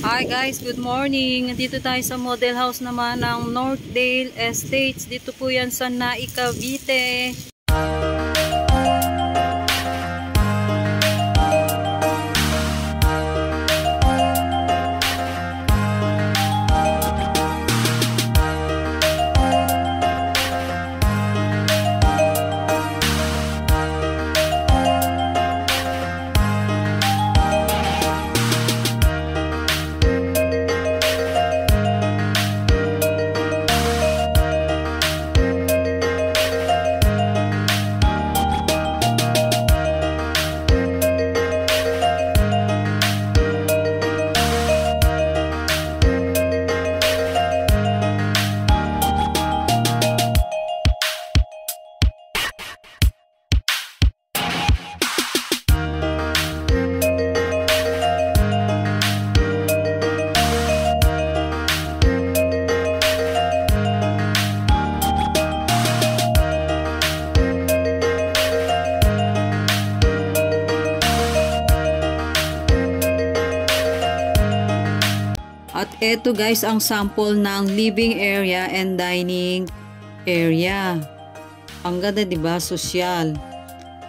Hi guys, good morning. Dito tayo sa model house naman ng Northdale Estates. Dito po yan sa Nai, Cavite. At eto guys ang sample ng living area and dining area. Ang ganda, 'di ba? Sosyal.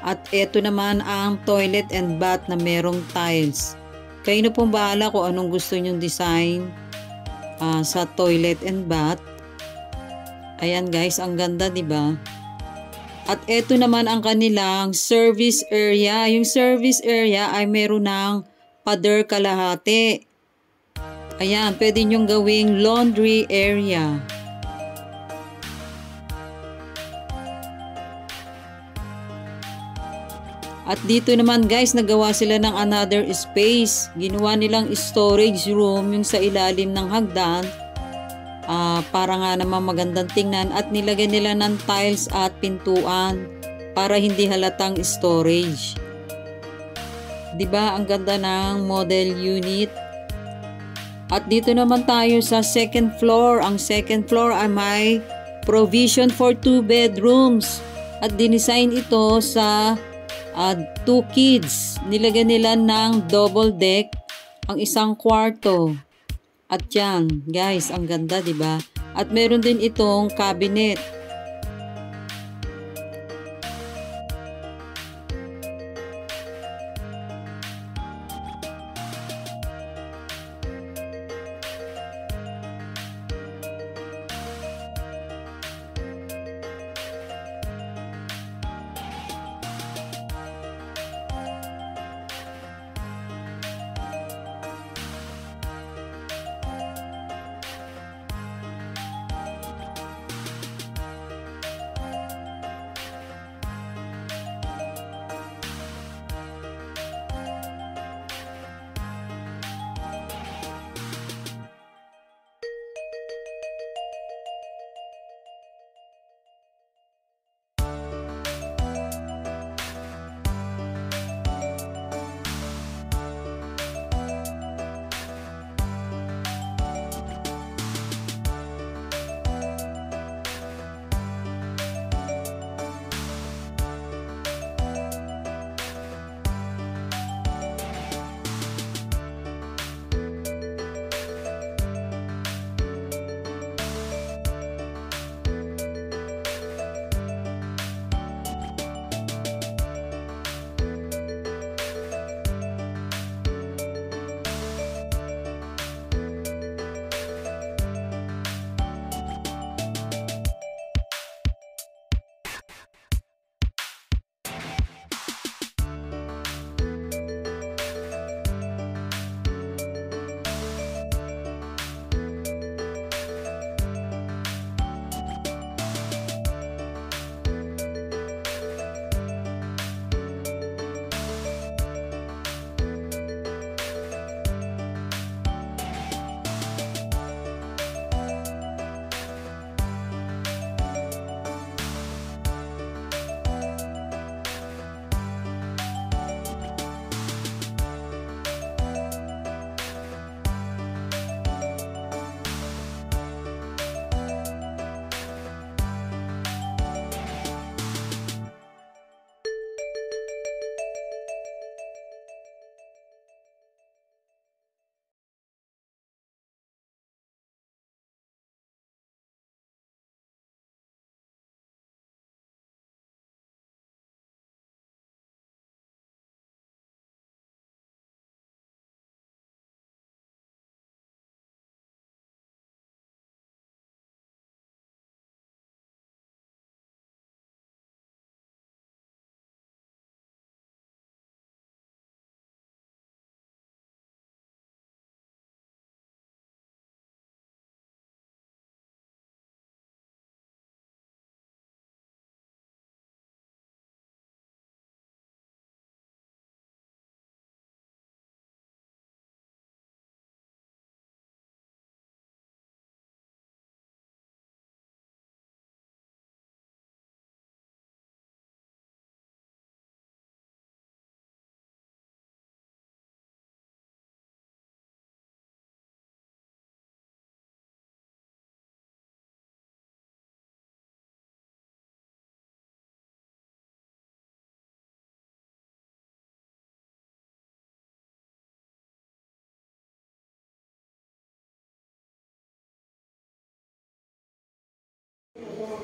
At eto naman ang toilet and bath na merong tiles. Kayo na pong bahala kung anong gusto nyong design sa toilet and bath. Ayan guys, ang ganda, 'di ba? At eto naman ang kanilang service area. Yung service area ay meron ng pader kalahati. Ayan, pwede nyong gawing laundry area. At dito naman guys, nagawa sila ng another space. Ginawa nilang storage room yung sa ilalim ng hagdan. Para nga naman magandang tingnan at nilagay nila ng tiles at pintuan para hindi halatang storage. 'Di ba ang ganda ng model unit? At dito naman tayo sa second floor. Ang second floor ay may provision for 2 bedrooms. At dinesign ito sa 2 kids. Nilagyan nila ng double deck ang isang kwarto. At yan, guys, ang ganda, 'di ba? At meron din itong cabinet.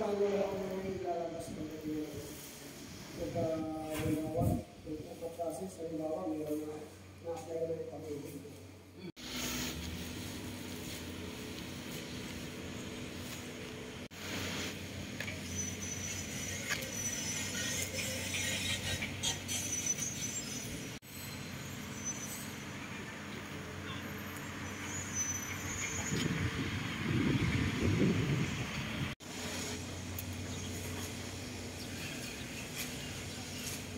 paano ang ilalabas ng pagkagawa, pagka-process, halimbawa, mayroon na-apply na ipag-ibig.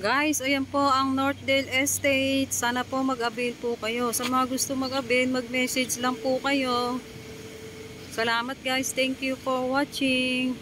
Guys, ayan po ang Northdale Estate. Sana po mag-avail po kayo. Sa mga gusto mag-avail, mag-message lang po kayo. Salamat guys. Thank you for watching.